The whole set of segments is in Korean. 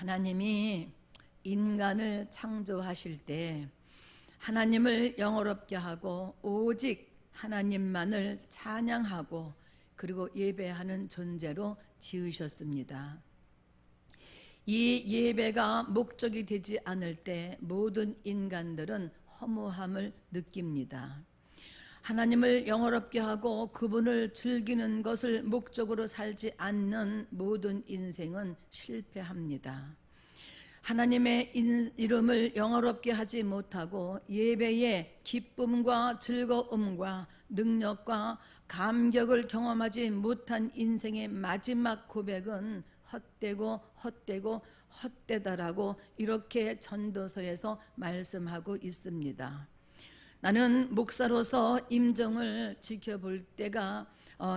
하나님이 인간을 창조하실 때 하나님을 영어롭게 하고 오직 하나님만을 찬양하고 그리고 예배하는 존재로 지으셨습니다. 이 예배가 목적이 되지 않을 때 모든 인간들은 허무함을 느낍니다. 하나님을 영어롭게 하고 그분을 즐기는 것을 목적으로 살지 않는 모든 인생은 실패합니다. 하나님의 이름을 영어롭게 하지 못하고 예배의 기쁨과 즐거움과 능력과 감격을 경험하지 못한 인생의 마지막 고백은 헛되고 헛되고 헛되다라고 이렇게 전도서에서 말씀하고 있습니다. 나는 목사로서 임종을 지켜볼 때가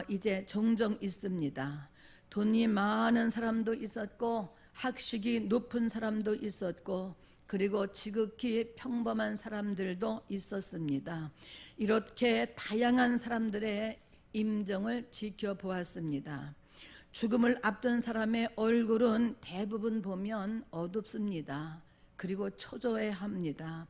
이제 종종 있습니다. 돈이 많은 사람도 있었고 학식이 높은 사람도 있었고 그리고 지극히 평범한 사람들도 있었습니다. 이렇게 다양한 사람들의 임종을 지켜보았습니다. 죽음을 앞둔 사람의 얼굴은 대부분 보면 어둡습니다. 그리고 초조해합니다.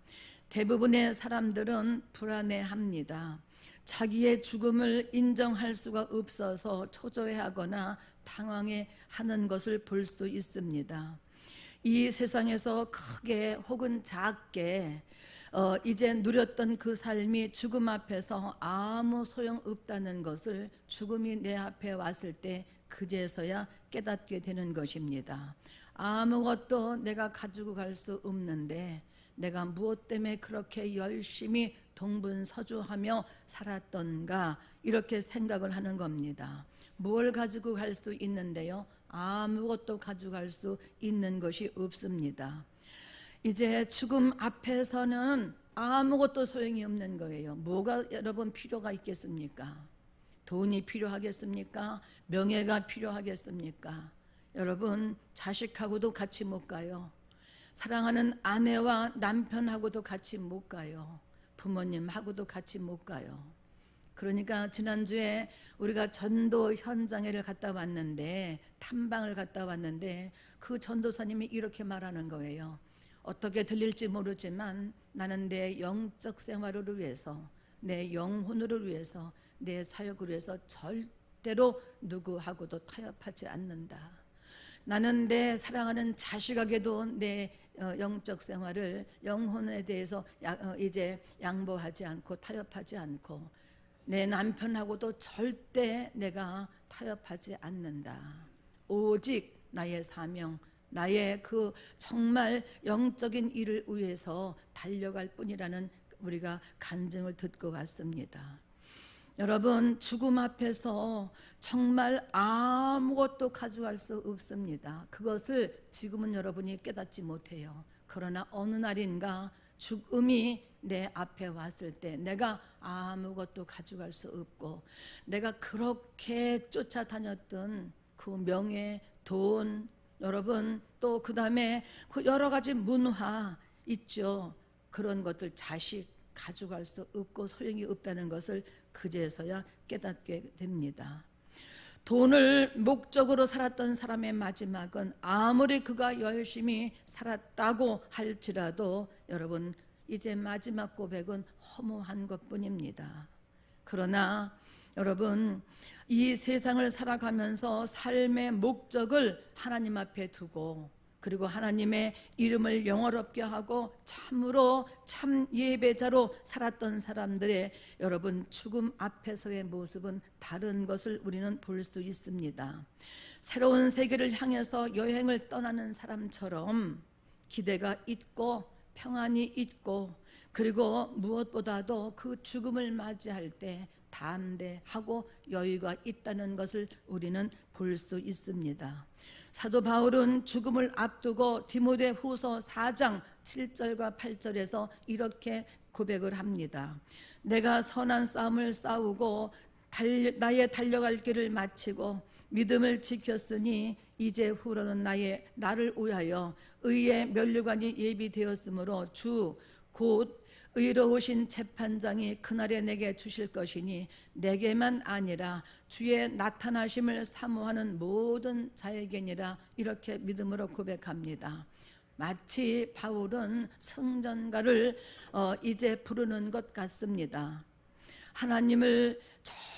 대부분의 사람들은 불안해합니다. 자기의 죽음을 인정할 수가 없어서 초조해하거나 당황해하는 것을 볼 수 있습니다. 이 세상에서 크게 혹은 작게 이제 누렸던 그 삶이 죽음 앞에서 아무 소용없다는 것을 죽음이 내 앞에 왔을 때 그제서야 깨닫게 되는 것입니다. 아무것도 내가 가지고 갈 수 없는데 내가 무엇 때문에 그렇게 열심히 동분서주하며 살았던가 이렇게 생각을 하는 겁니다. 뭘 가지고 갈 수 있는데요? 아무것도 가져갈 수 있는 것이 없습니다. 이제 죽음 앞에서는 아무것도 소용이 없는 거예요. 뭐가 여러분 필요가 있겠습니까? 돈이 필요하겠습니까? 명예가 필요하겠습니까? 여러분 자식하고도 같이 못 가요. 사랑하는 아내와 남편하고도 같이 못 가요. 부모님하고도 같이 못 가요. 그러니까 지난주에 우리가 전도 현장에를 갔다 왔는데 탐방을 갔다 왔는데 그 전도사님이 이렇게 말하는 거예요. 어떻게 들릴지 모르지만 나는 내 영적 생활을 위해서 내 영혼을 위해서 내 사역을 위해서 절대로 누구하고도 타협하지 않는다. 나는 내 사랑하는 자식에게도 내 영적 생활을 영혼에 대해서 이제 양보하지 않고 타협하지 않고 내 남편하고도 절대 내가 타협하지 않는다. 오직 나의 사명, 나의 그 정말 영적인 일을 위해서 달려갈 뿐이라는 우리가 간증을 듣고 왔습니다. 여러분 죽음 앞에서 정말 아무것도 가져갈 수 없습니다. 그것을 지금은 여러분이 깨닫지 못해요. 그러나 어느 날인가 죽음이 내 앞에 왔을 때 내가 아무것도 가져갈 수 없고 내가 그렇게 쫓아다녔던 그 명예, 돈, 여러분 또 그 다음에 그 여러 가지 문화 있죠. 그런 것들 자식 가져갈 수 없고 소용이 없다는 것을 그제서야 깨닫게 됩니다. 돈을 목적으로 살았던 사람의 마지막은 아무리 그가 열심히 살았다고 할지라도 여러분 이제 마지막 고백은 허무한 것뿐입니다. 그러나 여러분 이 세상을 살아가면서 삶의 목적을 하나님 앞에 두고 그리고 하나님의 이름을 영어롭게 하고 참으로 참 예배자로 살았던 사람들의 여러분 죽음 앞에서의 모습은 다른 것을 우리는 볼 수 있습니다. 새로운 세계를 향해서 여행을 떠나는 사람처럼 기대가 있고 평안이 있고 그리고 무엇보다도 그 죽음을 맞이할 때 담대하고 여유가 있다는 것을 우리는 볼 수 있습니다. 사도 바울은 죽음을 앞두고 디모데후서 4장 7절과 8절에서 이렇게 고백을 합니다. 내가 선한 싸움을 싸우고 나의 달려갈 길을 마치고 믿음을 지켰으니 이제 후로는 나를 위하여 의의 면류관이 예비되었으므로 주 곧 의로우신 재판장이 그날에 내게 주실 것이니 내게만 아니라 주의 나타나심을 사모하는 모든 자에게니라. 이렇게 믿음으로 고백합니다. 마치 바울은 성전가를 이제 부르는 것 같습니다. 하나님을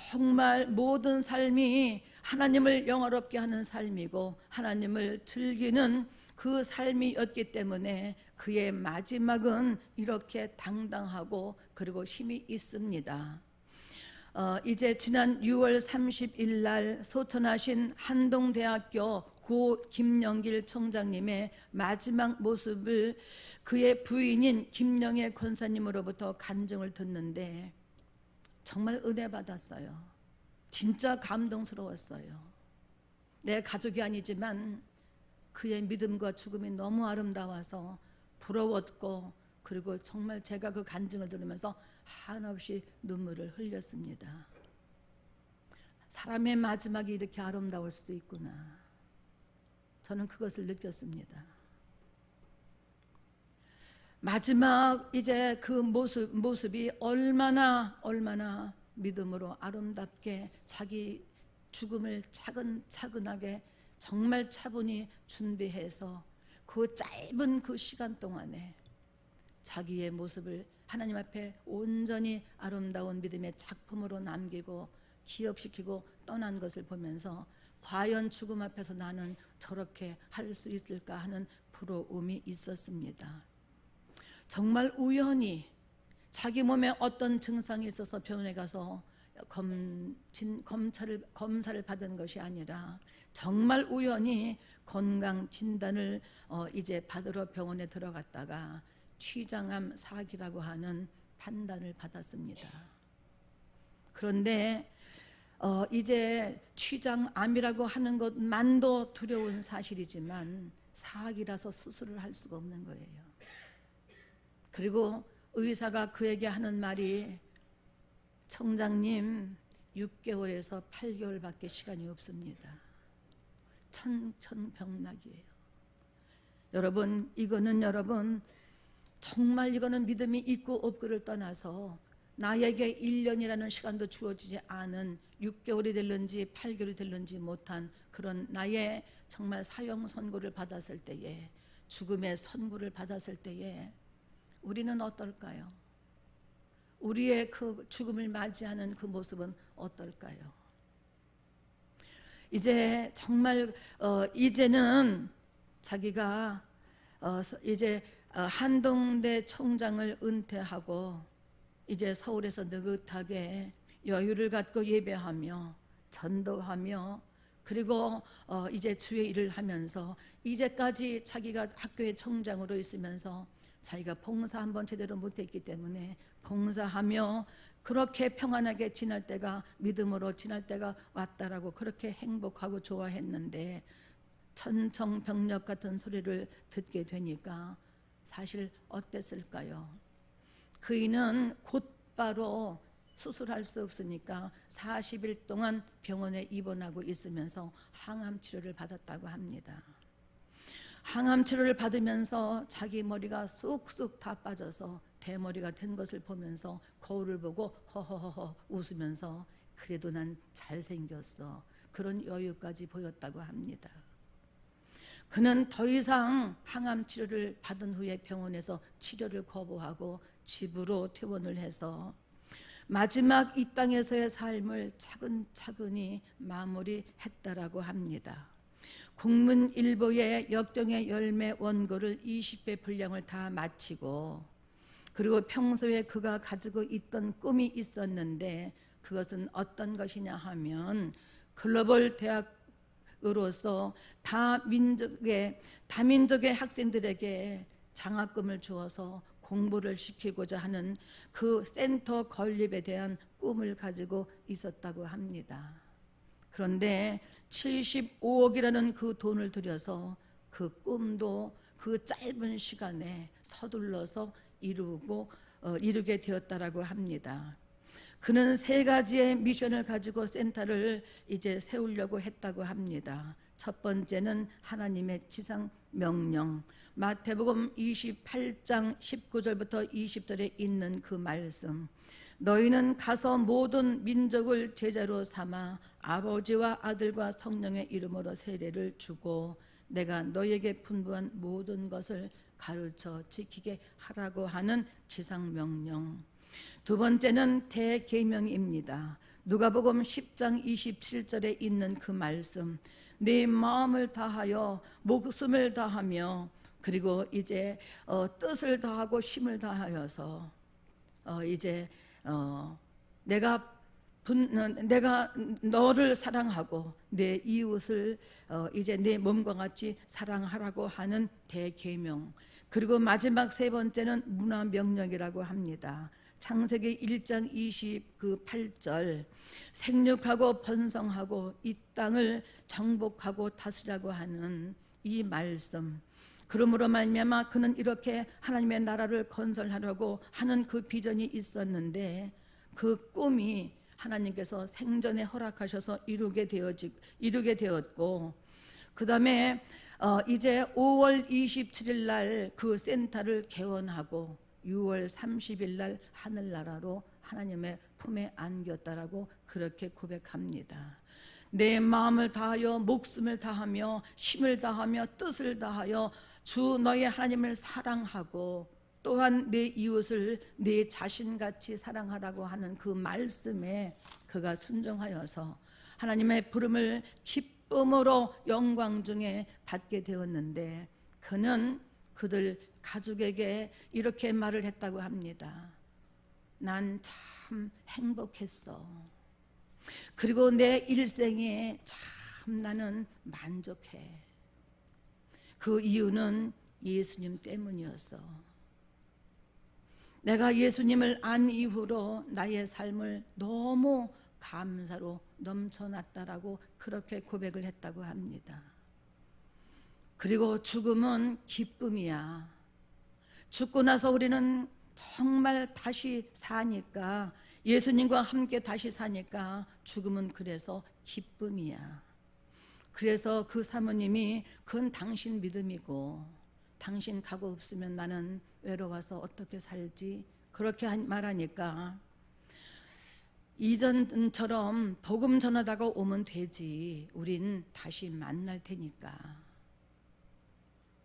정말 모든 삶이 하나님을 영화롭게 하는 삶이고 하나님을 즐기는 그 삶이었기 때문에 그의 마지막은 이렇게 당당하고 그리고 힘이 있습니다. 이제 지난 6월 30일 날 소천하신 한동대학교 고 김영길 총장님의 마지막 모습을 그의 부인인 김영애 권사님으로부터 간증을 듣는데 정말 은혜 받았어요. 진짜 감동스러웠어요. 내 가족이 아니지만 그의 믿음과 죽음이 너무 아름다워서 부러웠고, 그리고 정말 제가 그 간증을 들으면서 한없이 눈물을 흘렸습니다. 사람의 마지막이 이렇게 아름다울 수도 있구나. 저는 그것을 느꼈습니다. 마지막 이제 그 모습이 얼마나 믿음으로 아름답게 자기 죽음을 차근차근하게 정말 차분히 준비해서 그 짧은 그 시간 동안에 자기의 모습을 하나님 앞에 온전히 아름다운 믿음의 작품으로 남기고 기억시키고 떠난 것을 보면서 과연 죽음 앞에서 나는 저렇게 할 수 있을까 하는 부러움이 있었습니다. 정말 우연히 자기 몸에 어떤 증상이 있어서 병원에 가서 검사를 받은 것이 아니라 정말 우연히 건강 진단을 이제 받으러 병원에 들어갔다가 췌장암 4기라고 하는 판단을 받았습니다. 그런데 이제 췌장암이라고 하는 것만도 두려운 사실이지만 4기라서 수술을 할 수가 없는 거예요. 그리고 의사가 그에게 하는 말이 청장님 6개월에서 8개월밖에 시간이 없습니다. 천천병락이에요. 여러분, 이거는 정말 이거는 믿음이 있고 없고를 떠나서 나에게 1년이라는 시간도 주어지지 않은 6개월이 될는지 8개월이 될는지 못한 그런 나의 정말 사형 선고를 받았을 때에, 죽음의 선고를 받았을 때에 우리는 어떨까요? 우리의 그 죽음을 맞이하는 그 모습은 어떨까요? 이제 정말 이제는 자기가 이제 한동대 총장을 은퇴하고 이제 서울에서 느긋하게 여유를 갖고 예배하며 전도하며 그리고 이제 주의 일을 하면서 이제까지 자기가 학교의 총장으로 있으면서 자기가 봉사 한번 제대로 못했기 때문에 봉사하며 그렇게 평안하게 지날 때가, 믿음으로 지날 때가 왔다라고 그렇게 행복하고 좋아했는데 천청병력 같은 소리를 듣게 되니까 사실 어땠을까요? 그이는 곧바로 수술할 수 없으니까 40일 동안 병원에 입원하고 있으면서 항암 치료를 받았다고 합니다. 항암 치료를 받으면서 자기 머리가 쑥쑥 다 빠져서 대머리가 된 것을 보면서 거울을 보고 허허허허 웃으면서 그래도 난 잘생겼어, 그런 여유까지 보였다고 합니다. 그는 더 이상 항암 치료를 받은 후에 병원에서 치료를 거부하고 집으로 퇴원을 해서 마지막 이 땅에서의 삶을 차근차근히 마무리했다라고 합니다. 국문일보의 역경의 열매 원고를 20배 분량을 다 마치고, 그리고 평소에 그가 가지고 있던 꿈이 있었는데 그것은 어떤 것이냐 하면 글로벌 대학으로서 다민족의 학생들에게 장학금을 주어서 공부를 시키고자 하는 그 센터 건립에 대한 꿈을 가지고 있었다고 합니다. 그런데 75억이라는 그 돈을 들여서 그 꿈도 그 짧은 시간에 서둘러서 이루게 되었다라고 합니다. 그는 3가지의 미션을 가지고 센터를 이제 세우려고 했다고 합니다. 첫 번째는 하나님의 지상 명령, 마태복음 28장 19절부터 20절에 있는 그 말씀. 너희는 가서 모든 민족을 제자로 삼아 아버지와 아들과 성령의 이름으로 세례를 주고 내가 너희에게 분부한 모든 것을 가르쳐 지키게 하라고 하는 지상 명령. 두 번째는 대계명입니다. 누가복음 10장 27절에 있는 그 말씀. 내 마음을 다하여 목숨을 다하며 그리고 이제 뜻을 다하고 힘을 다하여서 내가 너를 사랑하고 내 이웃을 이제 내 몸과 같이 사랑하라고 하는 대계명. 그리고 마지막 세 번째는 문화명령이라고 합니다. 창세기 1장 28절 생육하고 번성하고 이 땅을 정복하고 다스리라고 하는 이 말씀. 그러므로 말미암아 그는 이렇게 하나님의 나라를 건설하려고 하는 그 비전이 있었는데 그 꿈이 하나님께서 생전에 허락하셔서 이루게 되었고 그 다음에 이제 5월 27일 날 그 센터를 개원하고 6월 30일 날 하늘나라로 하나님의 품에 안겼다라고 그렇게 고백합니다. 내 마음을 다하여 목숨을 다하며 힘을 다하며 뜻을 다하여 주 너의 하나님을 사랑하고 또한 내 이웃을 내 자신같이 사랑하라고 하는 그 말씀에 그가 순종하여서 하나님의 부름을 기쁨으로 영광 중에 받게 되었는데 그는 그들 가족에게 이렇게 말을 했다고 합니다. 난 참 행복했어. 그리고 내 일생에 참 나는 만족해. 그 이유는 예수님 때문이었어. 내가 예수님을 안 이후로 나의 삶을 너무 감사로 넘쳐났다라고 그렇게 고백을 했다고 합니다. 그리고 죽음은 기쁨이야. 죽고 나서 우리는 정말 다시 사니까, 예수님과 함께 다시 사니까 죽음은 그래서 기쁨이야. 그래서 그 사모님이 그건 당신 믿음이고 당신 가고 없으면 나는 외로워서 어떻게 살지, 그렇게 말하니까 이전처럼 복음 전하다가 오면 되지, 우린 다시 만날 테니까.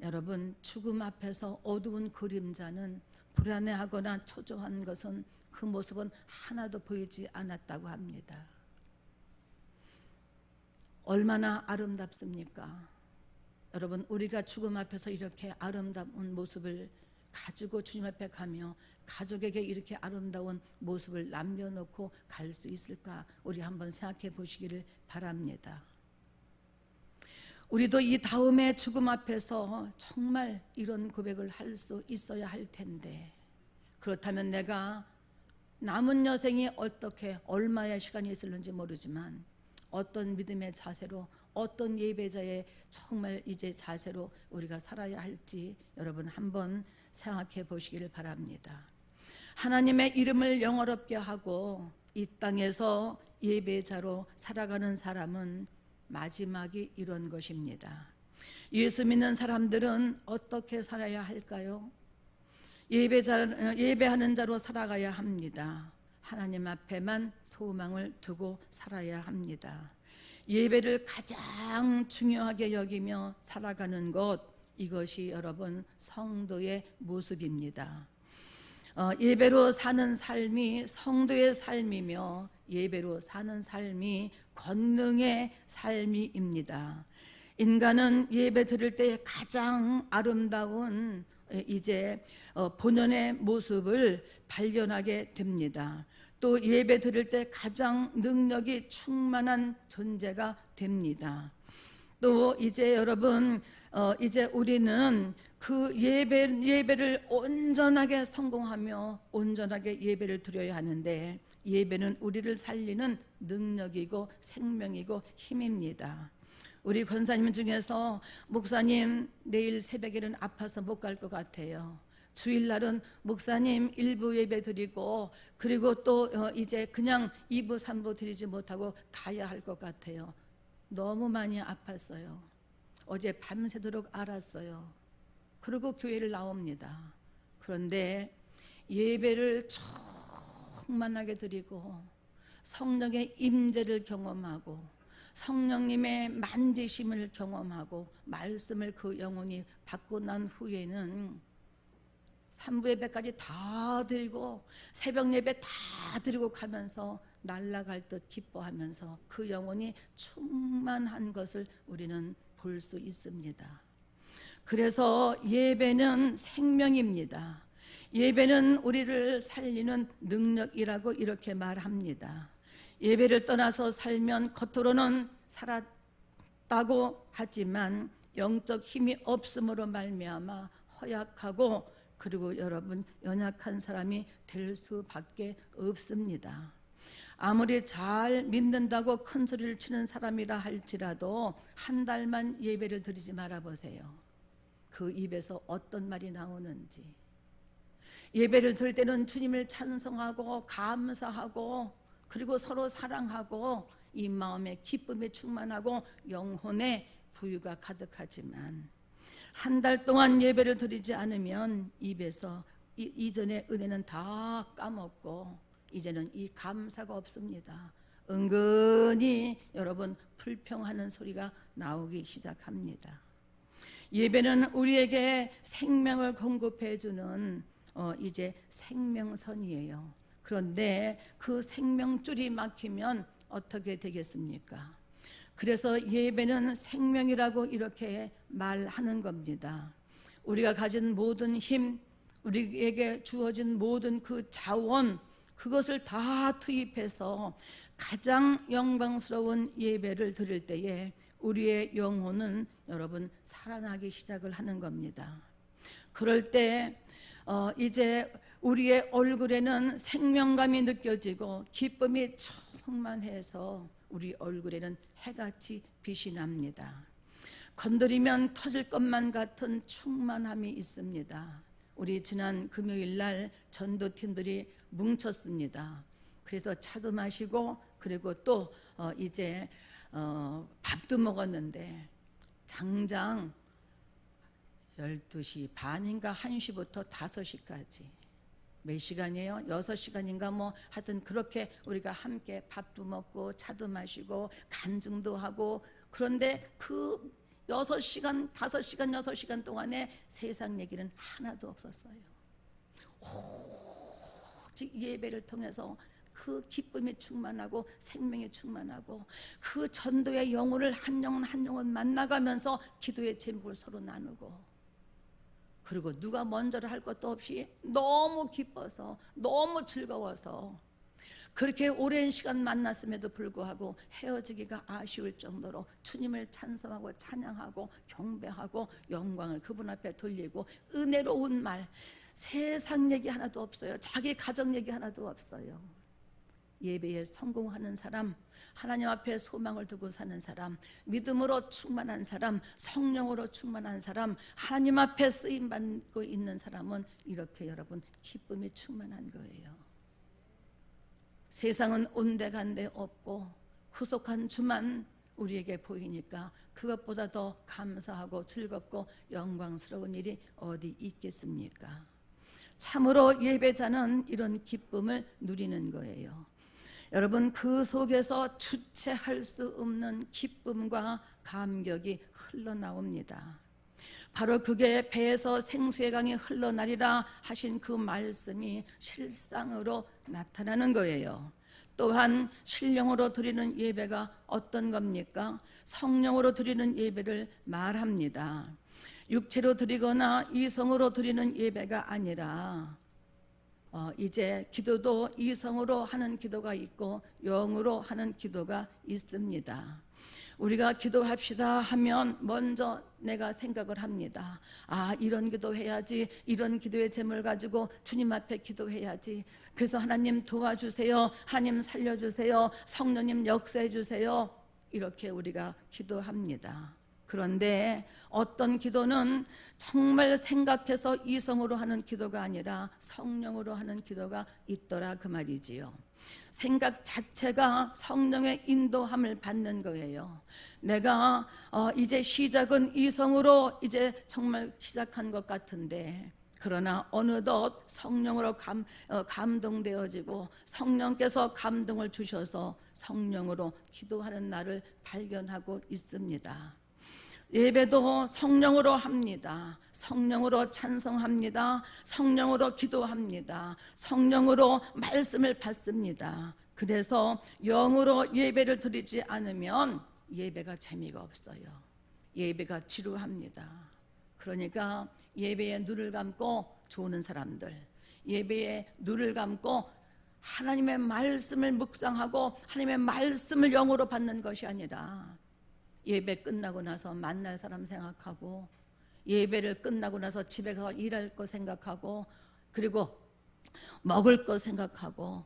여러분, 죽음 앞에서 어두운 그림자는 불안해하거나 초조한 것은 그 모습은 하나도 보이지 않았다고 합니다. 얼마나 아름답습니까? 여러분, 우리가 죽음 앞에서 이렇게 아름다운 모습을 가지고 주님 앞에 가며 가족에게 이렇게 아름다운 모습을 남겨놓고 갈 수 있을까? 우리 한번 생각해 보시기를 바랍니다. 우리도 이 다음에 죽음 앞에서 정말 이런 고백을 할 수 있어야 할 텐데, 그렇다면 내가 남은 여생이 어떻게 얼마의 시간이 있을는지 모르지만 어떤 믿음의 자세로, 어떤 예배자의 정말 이제 자세로 우리가 살아야 할지 여러분 한번 생각해 보시기를 바랍니다. 하나님의 이름을 영어롭게 하고 이 땅에서 예배자로 살아가는 사람은 마지막이 이런 것입니다. 예수 믿는 사람들은 어떻게 살아야 할까요? 예배하는 자로 살아가야 합니다. 하나님 앞에만 소망을 두고 살아야 합니다. 예배를 가장 중요하게 여기며 살아가는 것, 이것이 여러분 성도의 모습입니다. 예배로 사는 삶이 성도의 삶이며 예배로 사는 삶이 권능의 삶입니다. 인간은 예배 드릴 때 가장 아름다운 이제 본연의 모습을 발견하게 됩니다. 또 예배 드릴 때 가장 능력이 충만한 존재가 됩니다. 또 이제 여러분, 이제 우리는 그 예배를 온전하게 성공하며 온전하게 예배를 드려야 하는데, 예배는 우리를 살리는 능력이고 생명이고 힘입니다. 우리 권사님 중에서 목사님 내일 새벽에는 아파서 못 갈 것 같아요. 주일날은 목사님 1부 예배 드리고 그리고 또 이제 그냥 2부 3부 드리지 못하고 가야 할 것 같아요. 너무 많이 아팠어요. 어제 밤새도록 앓았어요. 그리고 교회를 나옵니다. 그런데 예배를 충만하게 드리고 성령의 임재를 경험하고 성령님의 만지심을 경험하고 말씀을 그 영혼이 받고 난 후에는 삼부 예배까지 다 드리고 새벽 예배 다 드리고 가면서 날아갈 듯 기뻐하면서 그 영혼이 충만한 것을 우리는 볼 수 있습니다. 그래서 예배는 생명입니다. 예배는 우리를 살리는 능력이라고 이렇게 말합니다. 예배를 떠나서 살면 겉으로는 살았다고 하지만 영적 힘이 없음으로 말미암아 허약하고 그리고 여러분 연약한 사람이 될 수밖에 없습니다. 아무리 잘 믿는다고 큰 소리를 치는 사람이라 할지라도 한 달만 예배를 드리지 말아보세요. 그 입에서 어떤 말이 나오는지. 예배를 드릴 때는 주님을 찬송하고 감사하고 그리고 서로 사랑하고 이 마음에 기쁨에 충만하고 영혼에 부유가 가득하지만 한 달 동안 예배를 드리지 않으면 입에서 이전의 은혜는 다 까먹고 이제는 이 감사가 없습니다. 은근히 여러분 불평하는 소리가 나오기 시작합니다. 예배는 우리에게 생명을 공급해 주는 이제 생명선이에요. 그런데 그 생명줄이 막히면 어떻게 되겠습니까? 그래서 예배는 생명이라고 이렇게 말하는 겁니다. 우리가 가진 모든 힘, 우리에게 주어진 모든 그 자원, 그것을 다 투입해서 가장 영광스러운 예배를 드릴 때에 우리의 영혼은 여러분 살아나기 시작을 하는 겁니다. 그럴 때 이제 우리의 얼굴에는 생명감이 느껴지고 기쁨이 충만해서 우리 얼굴에는 해같이 빛이 납니다. 건드리면 터질 것만 같은 충만함이 있습니다. 우리 지난 금요일 날 전도팀들이 뭉쳤습니다. 그래서 차도 마시고 그리고 또 이제 밥도 먹었는데 장장 12시 반인가 1시부터 5시까지 몇 시간이에요? 6시간인가 뭐 하여튼 그렇게 우리가 함께 밥도 먹고 차도 마시고 간증도 하고 그런데 그 6시간, 5시간, 6시간 동안에 세상 얘기는 하나도 없었어요. 오직 예배를 통해서 그 기쁨이 충만하고 생명이 충만하고 그 전도의 영혼을 한 영혼 한 영혼 만나가면서 기도의 제목을 서로 나누고 그리고 누가 먼저를 할 것도 없이 너무 기뻐서 너무 즐거워서 그렇게 오랜 시간 만났음에도 불구하고 헤어지기가 아쉬울 정도로 주님을 찬송하고 찬양하고 경배하고 영광을 그분 앞에 돌리고 은혜로운 말 세상 얘기 하나도 없어요. 자기 가정 얘기 하나도 없어요. 예배에 성공하는 사람, 하나님 앞에 소망을 두고 사는 사람, 믿음으로 충만한 사람, 성령으로 충만한 사람, 하나님 앞에 쓰임받고 있는 사람은 이렇게 여러분 기쁨이 충만한 거예요. 세상은 온데간데 없고 후속한 주만 우리에게 보이니까 그것보다 더 감사하고 즐겁고 영광스러운 일이 어디 있겠습니까? 참으로 예배자는 이런 기쁨을 누리는 거예요. 여러분 그 속에서 주체할 수 없는 기쁨과 감격이 흘러나옵니다. 바로 그게 배에서 생수의 강이 흘러나리라 하신 그 말씀이 실상으로 나타나는 거예요. 또한 신령으로 드리는 예배가 어떤 겁니까? 성령으로 드리는 예배를 말합니다. 육체로 드리거나 이성으로 드리는 예배가 아니라 이제 기도도 이성으로 하는 기도가 있고 영으로 하는 기도가 있습니다. 우리가 기도합시다 하면 먼저 내가 생각을 합니다. 아, 이런 기도해야지, 이런 기도의 제목을 가지고 주님 앞에 기도해야지. 그래서 하나님 도와주세요, 하나님 살려주세요, 성령님 역사해 주세요, 이렇게 우리가 기도합니다. 그런데 어떤 기도는 정말 생각해서 이성으로 하는 기도가 아니라 성령으로 하는 기도가 있더라 그 말이지요. 생각 자체가 성령의 인도함을 받는 거예요. 내가 이제 시작은 이성으로 이제 정말 시작한 것 같은데, 그러나 어느덧 성령으로 감동되어지고 성령께서 감동을 주셔서 성령으로 기도하는 날을 발견하고 있습니다. 예배도 성령으로 합니다. 성령으로 찬송합니다. 성령으로 기도합니다. 성령으로 말씀을 받습니다. 그래서 영으로 예배를 드리지 않으면 예배가 재미가 없어요. 예배가 지루합니다. 그러니까 예배에 눈을 감고 조는 사람들, 예배에 눈을 감고 하나님의 말씀을 묵상하고 하나님의 말씀을 영으로 받는 것이 아니라 예배 끝나고 나서 만날 사람 생각하고, 예배를 끝나고 나서 집에 가서 일할 거 생각하고, 그리고 먹을 거 생각하고,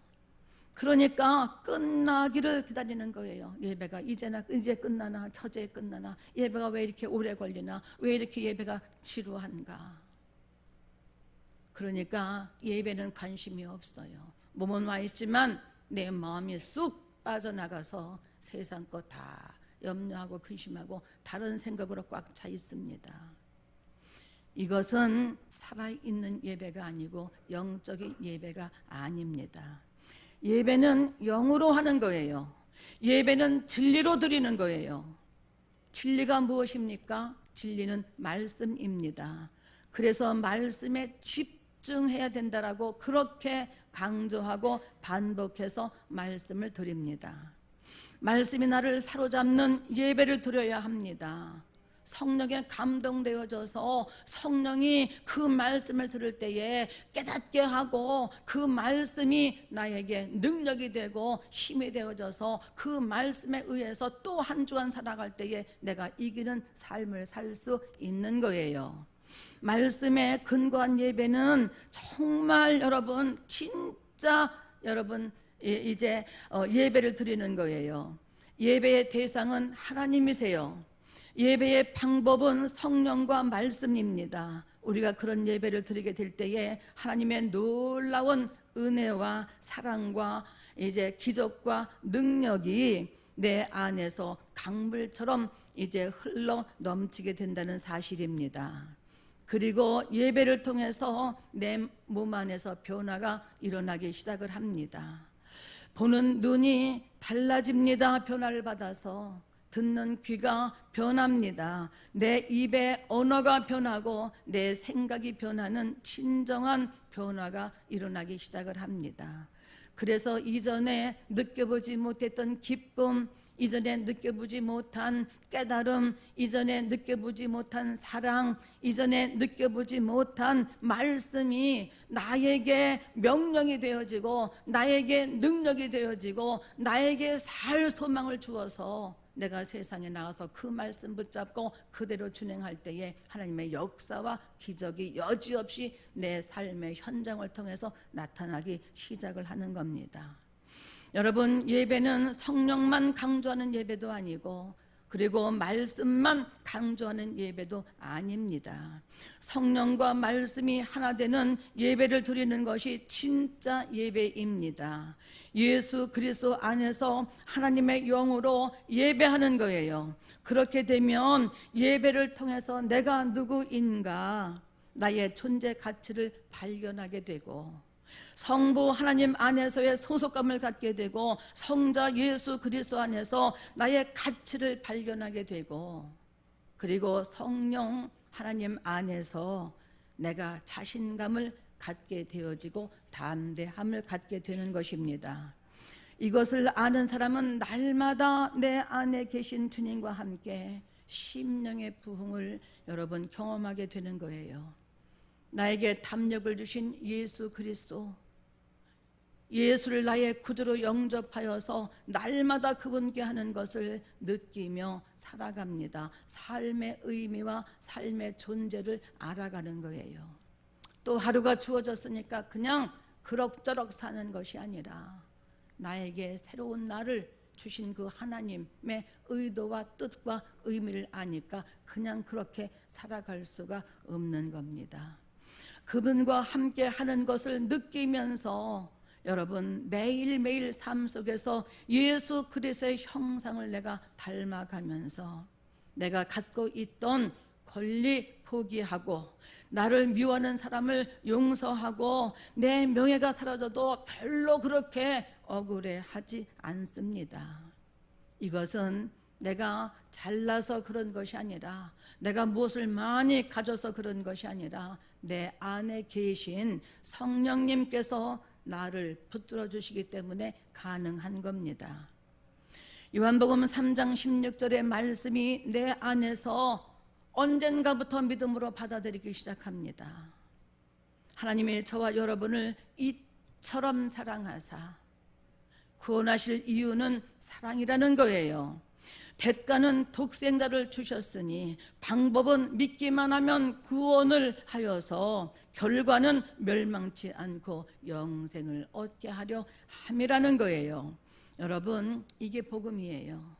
그러니까 끝나기를 기다리는 거예요. 예배가 이제 끝나나, 처제 끝나나, 예배가 왜 이렇게 오래 걸리나, 왜 이렇게 예배가 지루한가. 그러니까 예배는 관심이 없어요. 몸은 와 있지만 내 마음이 쑥 빠져나가서 세상 거 다 염려하고 근심하고 다른 생각으로 꽉 차 있습니다. 이것은 살아있는 예배가 아니고 영적인 예배가 아닙니다. 예배는 영으로 하는 거예요. 예배는 진리로 드리는 거예요. 진리가 무엇입니까? 진리는 말씀입니다. 그래서 말씀에 집중해야 된다라고 그렇게 강조하고 반복해서 말씀을 드립니다. 말씀이 나를 사로잡는 예배를 드려야 합니다. 성령에 감동되어져서 성령이 그 말씀을 들을 때에 깨닫게 하고 그 말씀이 나에게 능력이 되고 힘이 되어져서 그 말씀에 의해서 또 한 주간 살아갈 때에 내가 이기는 삶을 살 수 있는 거예요. 말씀에 근거한 예배는 정말 여러분 진짜 여러분 이제 예배를 드리는 거예요. 예배의 대상은 하나님이세요. 예배의 방법은 성령과 말씀입니다. 우리가 그런 예배를 드리게 될 때에 하나님의 놀라운 은혜와 사랑과 이제 기적과 능력이 내 안에서 강물처럼 이제 흘러 넘치게 된다는 사실입니다. 그리고 예배를 통해서 내 몸 안에서 변화가 일어나기 시작을 합니다. 보는 눈이 달라집니다. 변화를 받아서. 듣는 귀가 변합니다. 내 입의 언어가 변하고 내 생각이 변하는 진정한 변화가 일어나기 시작을 합니다. 그래서 이전에 느껴보지 못했던 기쁨, 이전에 느껴보지 못한 깨달음, 이전에 느껴보지 못한 사랑, 이전에 느껴보지 못한 말씀이 나에게 명령이 되어지고 나에게 능력이 되어지고 나에게 살 소망을 주어서 내가 세상에 나와서 그 말씀 붙잡고 그대로 준행할 때에 하나님의 역사와 기적이 여지없이 내 삶의 현장을 통해서 나타나기 시작을 하는 겁니다. 여러분, 예배는 성령만 강조하는 예배도 아니고 그리고 말씀만 강조하는 예배도 아닙니다. 성령과 말씀이 하나 되는 예배를 드리는 것이 진짜 예배입니다. 예수 그리스도 안에서 하나님의 영으로 예배하는 거예요. 그렇게 되면 예배를 통해서 내가 누구인가, 나의 존재 가치를 발견하게 되고 성부 하나님 안에서의 소속감을 갖게 되고 성자 예수 그리스도 안에서 나의 가치를 발견하게 되고 그리고 성령 하나님 안에서 내가 자신감을 갖게 되어지고 담대함을 갖게 되는 것입니다. 이것을 아는 사람은 날마다 내 안에 계신 주님과 함께 심령의 부흥을 여러분 경험하게 되는 거예요. 나에게 담력을 주신 예수 그리스도, 예수를 나의 구주로 영접하여서 날마다 그분께 하는 것을 느끼며 살아갑니다. 삶의 의미와 삶의 존재를 알아가는 거예요. 또 하루가 주어졌으니까 그냥 그럭저럭 사는 것이 아니라 나에게 새로운 날을 주신 그 하나님의 의도와 뜻과 의미를 아니까 그냥 그렇게 살아갈 수가 없는 겁니다. 그분과 함께 하는 것을 느끼면서 여러분, 매일매일 삶 속에서 예수 그리스도의 형상을 내가 닮아가면서 내가 갖고 있던 권리 포기하고 나를 미워하는 사람을 용서하고 내 명예가 사라져도 별로 그렇게 억울해하지 않습니다. 이것은 내가 잘나서 그런 것이 아니라, 내가 무엇을 많이 가져서 그런 것이 아니라 내 안에 계신 성령님께서 나를 붙들어 주시기 때문에 가능한 겁니다. 요한복음 3장 16절의 말씀이 내 안에서 언젠가부터 믿음으로 받아들이기 시작합니다. 하나님이 저와 여러분을 이처럼 사랑하사 구원하실 이유는 사랑이라는 거예요. 대가는 독생자를 주셨으니 방법은 믿기만 하면 구원을 하여서 결과는 멸망치 않고 영생을 얻게 하려 함이라는 거예요. 여러분, 이게 복음이에요.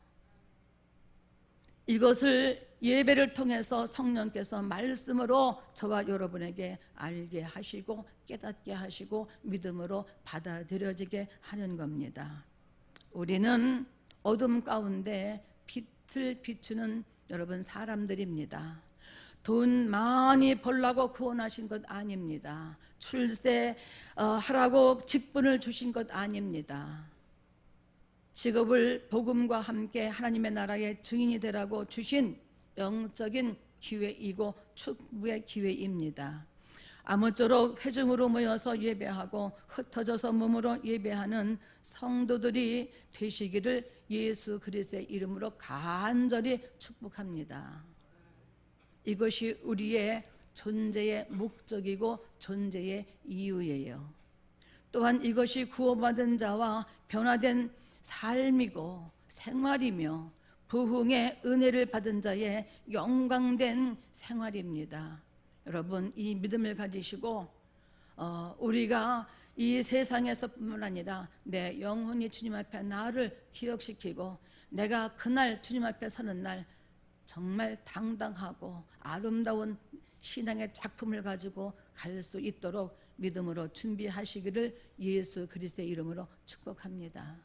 이것을 예배를 통해서 성령께서 말씀으로 저와 여러분에게 알게 하시고 깨닫게 하시고 믿음으로 받아들여지게 하는 겁니다. 우리는 어둠 가운데 빛을 비추는 여러분 사람들입니다. 돈 많이 벌라고 구원하신 것 아닙니다. 출세하라고 직분을 주신 것 아닙니다. 직업을 복음과 함께 하나님의 나라의 증인이 되라고 주신 영적인 기회이고 축복의 기회입니다. 아무쪼록 회중으로 모여서 예배하고 흩어져서 몸으로 예배하는 성도들이 되시기를 예수 그리스도의 이름으로 간절히 축복합니다. 이것이 우리의 존재의 목적이고 존재의 이유예요. 또한 이것이 구원받은 자와 변화된 삶이고 생활이며 부흥의 은혜를 받은 자의 영광된 생활입니다. 여러분, 이 믿음을 가지시고 우리가 이 세상에서뿐만 아니라 내 영혼이 주님 앞에 나를 기억시키고 내가 그날 주님 앞에 서는 날 정말 당당하고 아름다운 신앙의 작품을 가지고 갈 수 있도록 믿음으로 준비하시기를 예수 그리스도의 이름으로 축복합니다.